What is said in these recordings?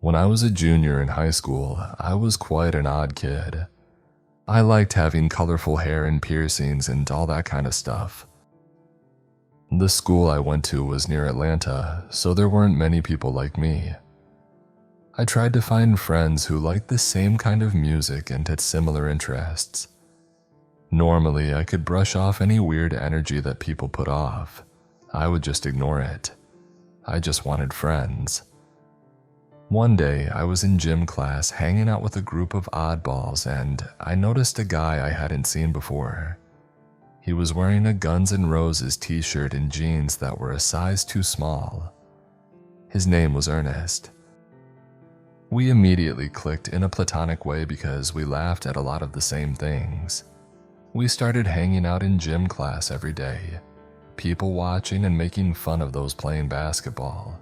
When I was a junior in high school, I was quite an odd kid. I liked having colorful hair and piercings and all that kind of stuff. The school I went to was near Atlanta, so there weren't many people like me. I tried to find friends who liked the same kind of music and had similar interests. Normally, I could brush off any weird energy that people put off. I would just ignore it. I just wanted friends. One day, I was in gym class hanging out with a group of oddballs, and I noticed a guy I hadn't seen before. He was wearing a Guns N' Roses t-shirt and jeans that were a size too small. His name was Ernest. We immediately clicked in a platonic way because we laughed at a lot of the same things. We started hanging out in gym class every day, people watching and making fun of those playing basketball.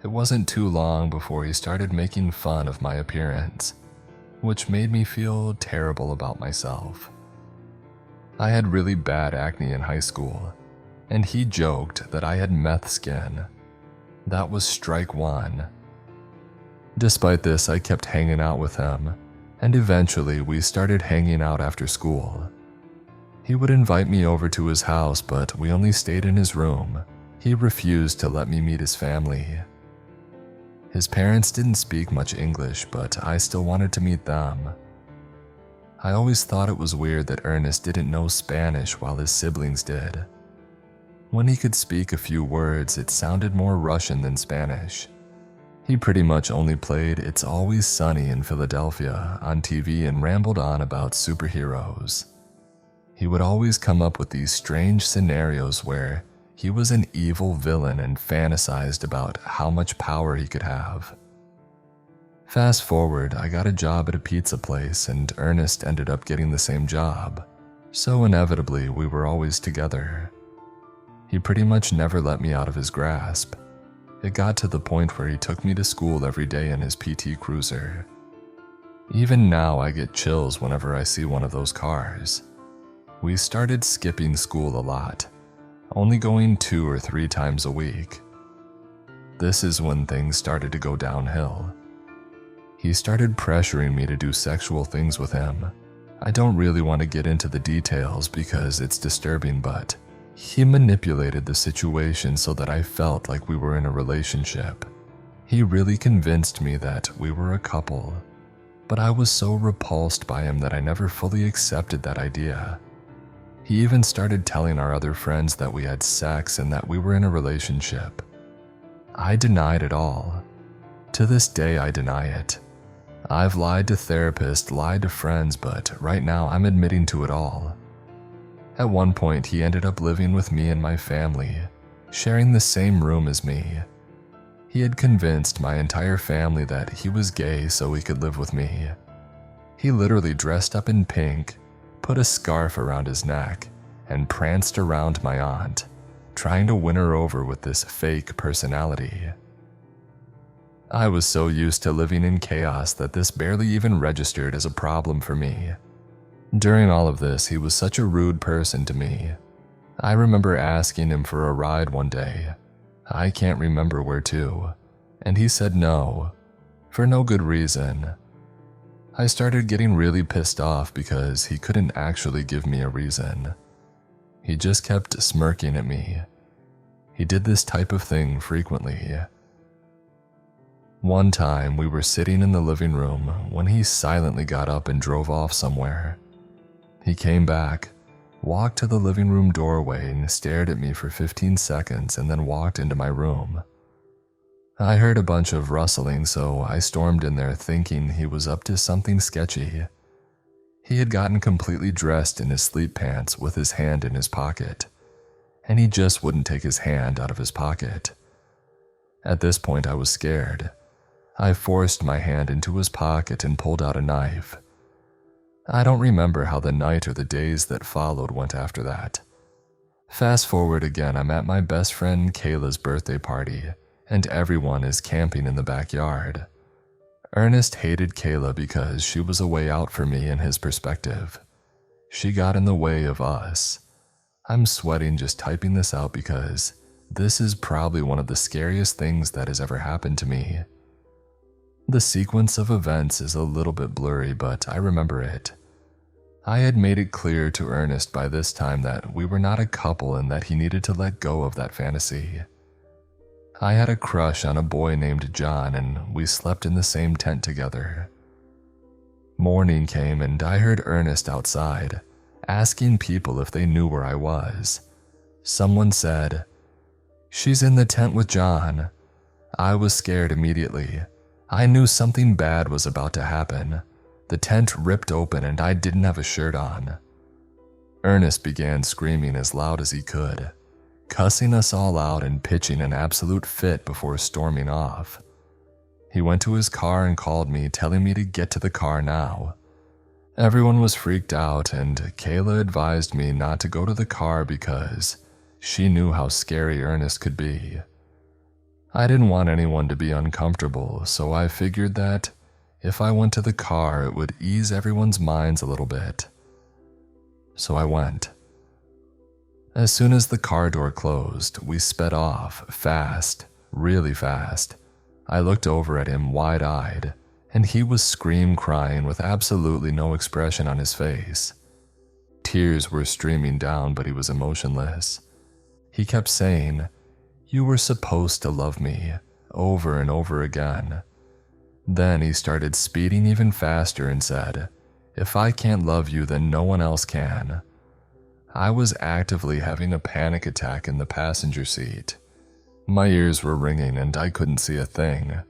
It wasn't too long before he started making fun of my appearance, which made me feel terrible about myself. I had really bad acne in high school, and he joked that I had meth skin. That was strike one. Despite this, I kept hanging out with him, and eventually we started hanging out after school. He would invite me over to his house, but we only stayed in his room. He refused to let me meet his family. His parents didn't speak much English, but I still wanted to meet them. I always thought it was weird that Ernest didn't know Spanish while his siblings did. When he could speak a few words, it sounded more Russian than Spanish. He pretty much only played It's Always Sunny in Philadelphia on TV and rambled on about superheroes. He would always come up with these strange scenarios where he was an evil villain and fantasized about how much power he could have. Fast forward, I got a job at a pizza place and Ernest ended up getting the same job, so inevitably we were always together. He pretty much never let me out of his grasp. It got to the point where he took me to school every day in his PT Cruiser. Even now I get chills whenever I see one of those cars. We started skipping school a lot, only going 2 or 3 times a week. This is when things started to go downhill. He started pressuring me to do sexual things with him. I don't really want to get into the details because it's disturbing, but he manipulated the situation so that I felt like we were in a relationship. He really convinced me that we were a couple, but I was so repulsed by him that I never fully accepted that idea. He even started telling our other friends that we had sex and that we were in a relationship. I denied it all. To this day, I deny it. I've lied to therapists, lied to friends, but right now I'm admitting to it all. At one point, he ended up living with me and my family, sharing the same room as me. He had convinced my entire family that he was gay so he could live with me. He literally dressed up in pink, put a scarf around his neck, and pranced around my aunt, trying to win her over with this fake personality. I was so used to living in chaos that this barely even registered as a problem for me. During all of this, he was such a rude person to me. I remember asking him for a ride one day. I can't remember where to, and he said no, for no good reason. I started getting really pissed off because he couldn't actually give me a reason. He just kept smirking at me. He did this type of thing frequently. One time, we were sitting in the living room when he silently got up and drove off somewhere. He came back, walked to the living room doorway and stared at me for 15 seconds and then walked into my room. I heard a bunch of rustling, so I stormed in there thinking he was up to something sketchy. He had gotten completely dressed in his sleep pants with his hand in his pocket, and he just wouldn't take his hand out of his pocket. At this point, I was scared. I forced my hand into his pocket and pulled out a knife. I don't remember how the night or the days that followed went after that. Fast forward again, I'm at my best friend Kayla's birthday party, and everyone is camping in the backyard. Ernest hated Kayla because she was a way out for me in his perspective. She got in the way of us. I'm sweating just typing this out because this is probably one of the scariest things that has ever happened to me. The sequence of events is a little bit blurry, but I remember it. I had made it clear to Ernest by this time that we were not a couple and that he needed to let go of that fantasy. I had a crush on a boy named John, and we slept in the same tent together. Morning came and I heard Ernest outside, asking people if they knew where I was. Someone said, "She's in the tent with John." I was scared immediately. I knew something bad was about to happen. The tent ripped open and I didn't have a shirt on. Ernest began screaming as loud as he could, cussing us all out and pitching an absolute fit before storming off. He went to his car and called me, telling me to get to the car now. Everyone was freaked out, and Kayla advised me not to go to the car because she knew how scary Ernest could be. I didn't want anyone to be uncomfortable, so I figured that if I went to the car, it would ease everyone's minds a little bit. So I went. As soon as the car door closed, we sped off, fast, really fast. I looked over at him wide-eyed, and he was scream-crying with absolutely no expression on his face. Tears were streaming down, but he was emotionless. He kept saying, "You were supposed to love me," over and over again. Then he started speeding even faster and said, "If I can't love you, then no one else can." I was actively having a panic attack in the passenger seat. My ears were ringing and I couldn't see a thing.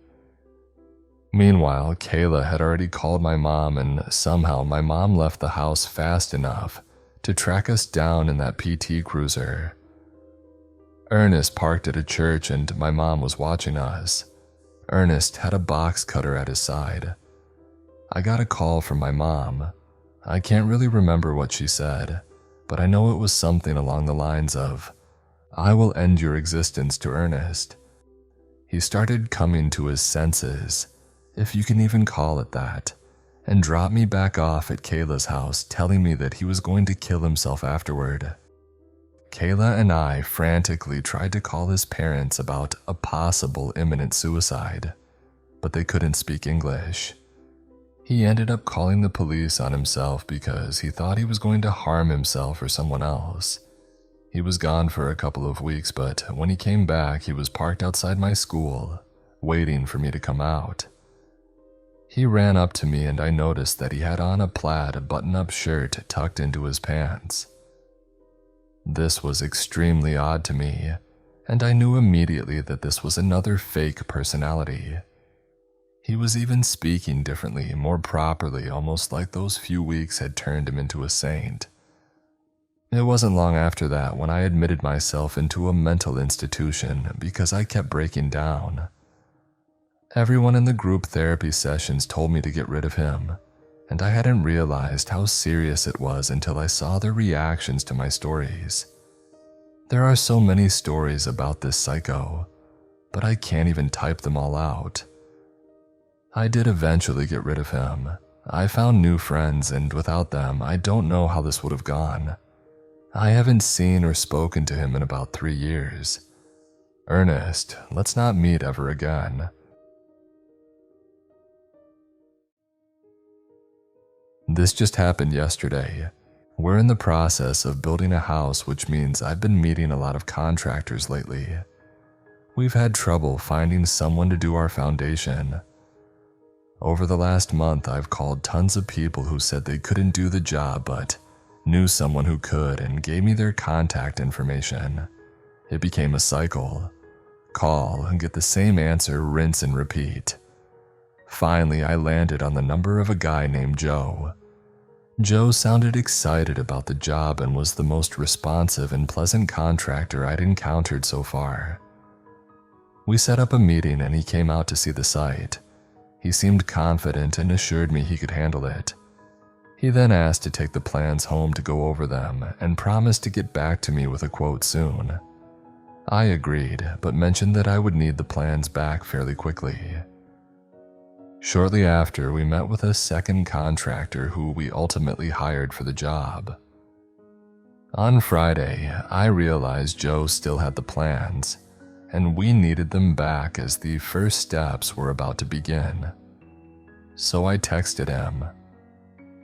Meanwhile, Kayla had already called my mom, and somehow my mom left the house fast enough to track us down in that PT Cruiser. Ernest parked at a church and my mom was watching us. Ernest had a box cutter at his side. I got a call from my mom. I can't really remember what she said, but I know it was something along the lines of, "I will end your existence to Ernest." He started coming to his senses, if you can even call it that, and dropped me back off at Kayla's house, telling me that he was going to kill himself afterward. Kayla and I frantically tried to call his parents about a possible imminent suicide, but they couldn't speak English. He ended up calling the police on himself because he thought he was going to harm himself or someone else. He was gone for a couple of weeks, but when he came back, he was parked outside my school, waiting for me to come out. He ran up to me and I noticed that he had on a plaid button-up shirt tucked into his pants. This was extremely odd to me, and I knew immediately that this was another fake personality. He was even speaking differently, more properly, almost like those few weeks had turned him into a saint. It wasn't long after that when I admitted myself into a mental institution because I kept breaking down. Everyone in the group therapy sessions told me to get rid of him, and I hadn't realized how serious it was until I saw their reactions to my stories. There are so many stories about this psycho, but I can't even type them all out. I did eventually get rid of him. I found new friends, and without them, I don't know how this would have gone. I haven't seen or spoken to him in about 3 years. Ernest, let's not meet ever again. This just happened yesterday. We're in the process of building a house, which means I've been meeting a lot of contractors lately. We've had trouble finding someone to do our foundation. Over the last month, I've called tons of people who said they couldn't do the job but knew someone who could and gave me their contact information. It became a cycle. Call and get the same answer, rinse and repeat. Finally, I landed on the number of a guy named Joe. Joe sounded excited about the job and was the most responsive and pleasant contractor I'd encountered so far. We set up a meeting and he came out to see the site. He seemed confident and assured me he could handle it. He then asked to take the plans home to go over them and promised to get back to me with a quote soon. I agreed, but mentioned that I would need the plans back fairly quickly. Shortly after, we met with a second contractor who we ultimately hired for the job. On Friday, I realized Joe still had the plans, and we needed them back as the first steps were about to begin. So I texted him,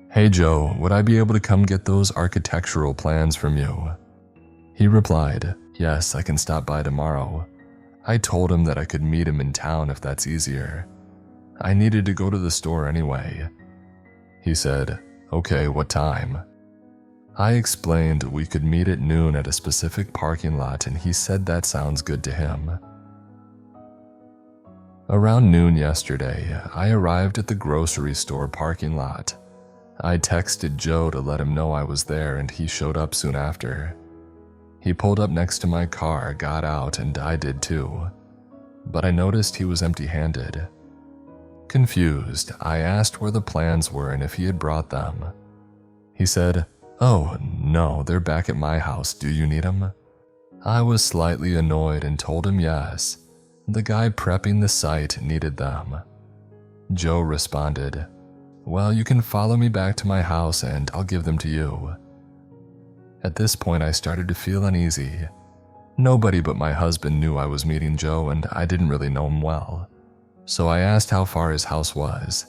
"Hey Joe, would I be able to come get those architectural plans from you?" He replied, "Yes, I can stop by tomorrow." I told him that I could meet him in town if that's easier. I needed to go to the store anyway. He said, "Okay, what time?" I explained we could meet at noon at a specific parking lot, and he said that sounds good to him. Around noon yesterday, I arrived at the grocery store parking lot. I texted Joe to let him know I was there, and he showed up soon after. He pulled up next to my car, got out, and I did too. But I noticed he was empty-handed. Confused, I asked where the plans were and if he had brought them. He said, "Oh, no, they're back at my house. Do you need them?" I was slightly annoyed and told him yes. The guy prepping the site needed them. Joe responded, "Well, you can follow me back to my house and I'll give them to you." At this point, I started to feel uneasy. Nobody but my husband knew I was meeting Joe, and I didn't really know him well. So I asked how far his house was.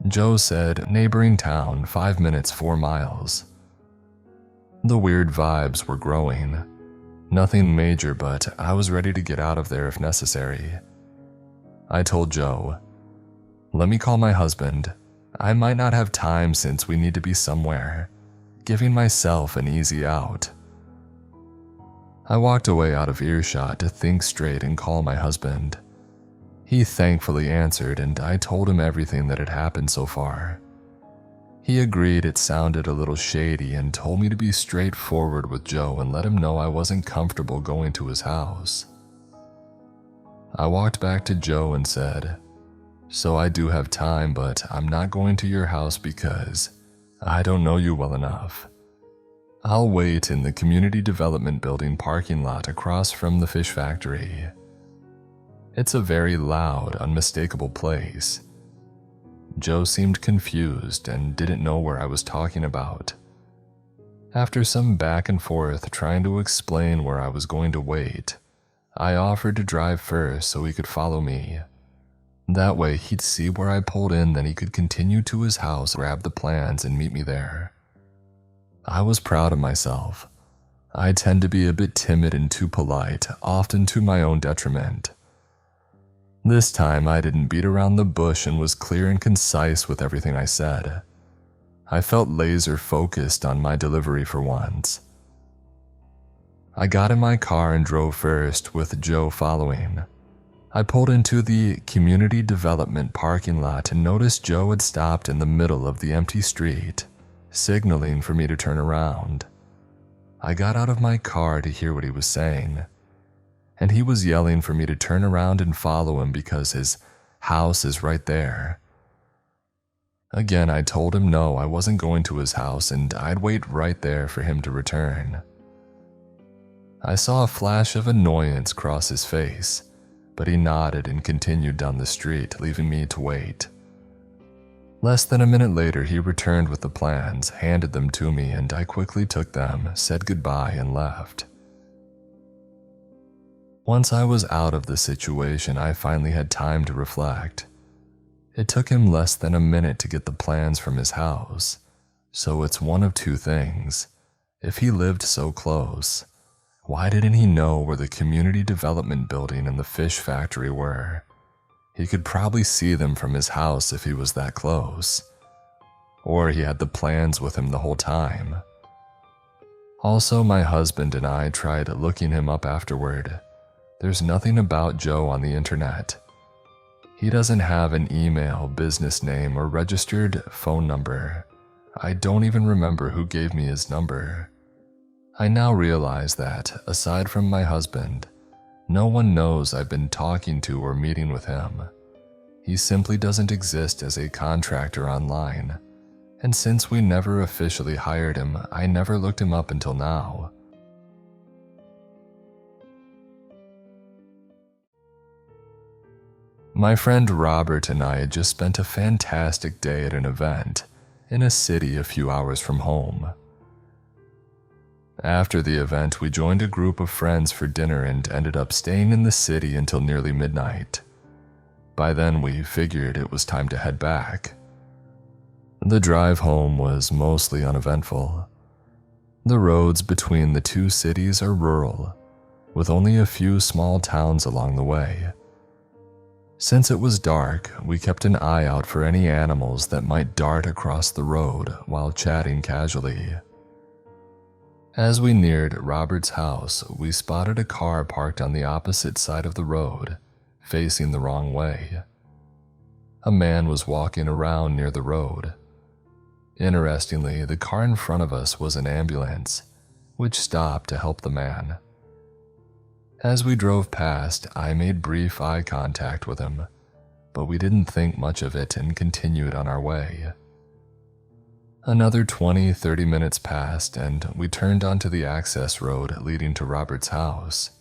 Joe said, "Neighboring town, 5 minutes, 4 miles. The weird vibes were growing. Nothing major, but I was ready to get out of there if necessary. I told Joe, "Let me call my husband. I might not have time since we need to be somewhere," giving myself an easy out. I walked away out of earshot to think straight and call my husband. He thankfully answered, and I told him everything that had happened so far. He agreed it sounded a little shady and told me to be straightforward with Joe and let him know I wasn't comfortable going to his house. I walked back to Joe and said, "So I do have time, but I'm not going to your house because I don't know you well enough. I'll wait in the community development building parking lot across from the fish factory. It's a very loud, unmistakable place." Joe seemed confused and didn't know where I was talking about. After some back and forth trying to explain where I was going to wait, I offered to drive first so he could follow me. That way he'd see where I pulled in, then he could continue to his house, grab the plans, and meet me there. I was proud of myself. I tend to be a bit timid and too polite, often to my own detriment. This time I didn't beat around the bush and was clear and concise with everything I said. I felt laser focused on my delivery for once. I got in my car and drove first, with Joe following. I pulled into the community development parking lot and noticed Joe had stopped in the middle of the empty street, signaling for me to turn around. I got out of my car to hear what he was saying, and he was yelling for me to turn around and follow him because his house is right there. Again, I told him no, I wasn't going to his house and I'd wait right there for him to return. I saw a flash of annoyance cross his face, but he nodded and continued down the street, leaving me to wait. Less than a minute later, he returned with the plans, handed them to me, and I quickly took them, said goodbye, and left. Once I was out of the situation, I finally had time to reflect. It took him less than a minute to get the plans from his house, so it's one of two things. If he lived so close, why didn't he know where the community development building and the fish factory were? He could probably see them from his house if he was that close. Or he had the plans with him the whole time. Also, my husband and I tried looking him up afterward. There's nothing about Joe on the internet. He doesn't have an email, business name, or registered phone number. I don't even remember who gave me his number. I now realize that, aside from my husband, no one knows I've been talking to or meeting with him. He simply doesn't exist as a contractor online, and since we never officially hired him, I never looked him up until now. My friend Robert and I had just spent a fantastic day at an event in a city a few hours from home. After the event, we joined a group of friends for dinner and ended up staying in the city until nearly midnight. By then, we figured it was time to head back. The drive home was mostly uneventful. The roads between the two cities are rural, with only a few small towns along the way. Since it was dark, we kept an eye out for any animals that might dart across the road while chatting casually. As we neared Robert's house, we spotted a car parked on the opposite side of the road, facing the wrong way. A man was walking around near the road. Interestingly, the car in front of us was an ambulance, which stopped to help the man. As we drove past, I made brief eye contact with him, but we didn't think much of it and continued on our way. Another 20-30 minutes passed and we turned onto the access road leading to Robert's house.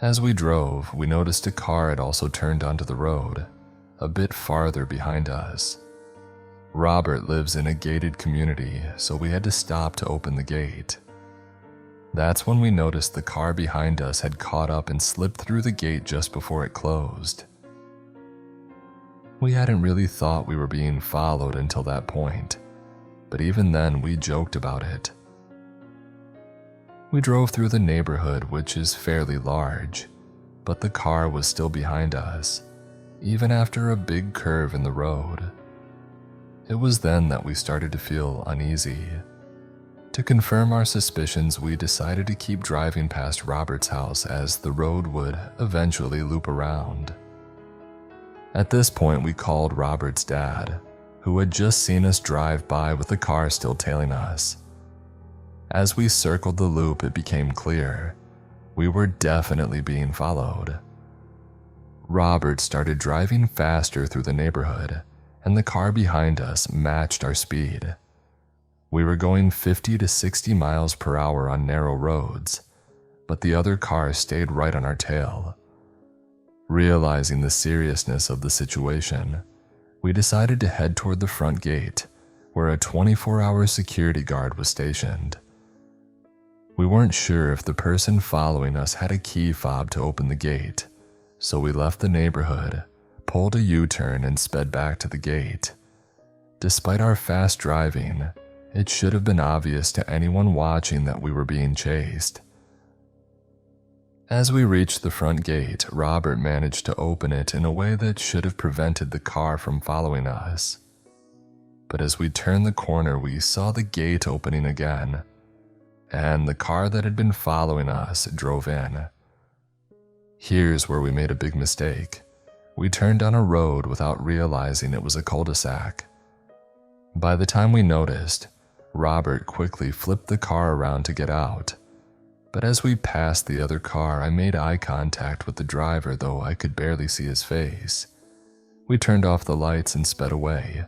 As we drove, we noticed a car had also turned onto the road, a bit farther behind us. Robert lives in a gated community, so we had to stop to open the gate. That's when we noticed the car behind us had caught up and slipped through the gate just before it closed. We hadn't really thought we were being followed until that point, but even then we joked about it. We drove through the neighborhood, which is fairly large, but the car was still behind us, even after a big curve in the road. It was then that we started to feel uneasy. To confirm our suspicions, we decided to keep driving past Robert's house as the road would eventually loop around. At this point, we called Robert's dad, who had just seen us drive by with the car still tailing us. As we circled the loop, it became clear we were definitely being followed. Robert started driving faster through the neighborhood, and the car behind us matched our speed. We were going 50 to 60 miles per hour on narrow roads, but the other car stayed right on our tail. Realizing the seriousness of the situation, we decided to head toward the front gate, where a 24-hour security guard was stationed. We weren't sure if the person following us had a key fob to open the gate, so we left the neighborhood, pulled a U-turn, and sped back to the gate. Despite our fast driving, it should have been obvious to anyone watching that we were being chased. As we reached the front gate, Robert managed to open it in a way that should have prevented the car from following us. But as we turned the corner, we saw the gate opening again, and the car that had been following us drove in. Here's where we made a big mistake. We turned on a road without realizing it was a cul-de-sac. By the time we noticed, Robert quickly flipped the car around to get out. But as we passed the other car, I made eye contact with the driver, though I could barely see his face. We turned off the lights and sped away,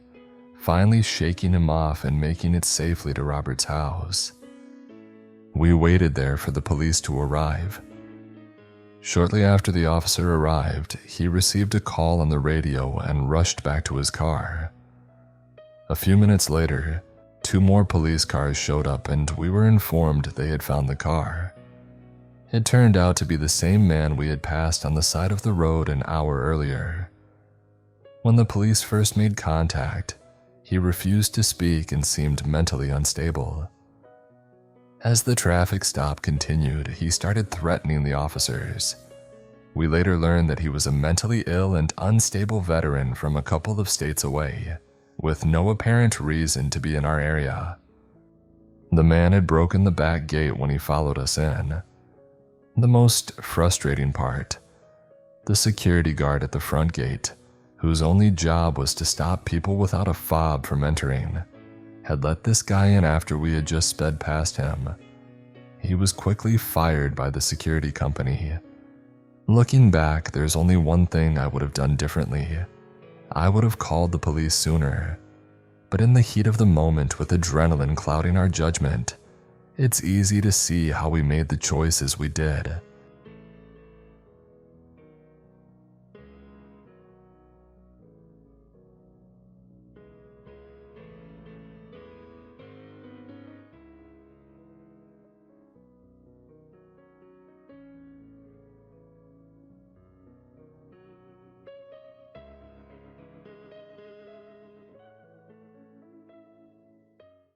finally shaking him off and making it safely to Robert's house. We waited there for the police to arrive. Shortly after the officer arrived, he received a call on the radio and rushed back to his car. A few minutes later, 2 more police cars showed up and we were informed they had found the car. It turned out to be the same man we had passed on the side of the road an hour earlier. When the police first made contact, he refused to speak and seemed mentally unstable. As the traffic stop continued, he started threatening the officers. We later learned that he was a mentally ill and unstable veteran from a couple of states away, with no apparent reason to be in our area. The man had broken the back gate when he followed us in. The most frustrating part, the security guard at the front gate, whose only job was to stop people without a fob from entering, had let this guy in after we had just sped past him. He was quickly fired by the security company. Looking back, there's only one thing I would have done differently. I would have called the police sooner. But in the heat of the moment, with adrenaline clouding our judgment, it's easy to see how we made the choices we did.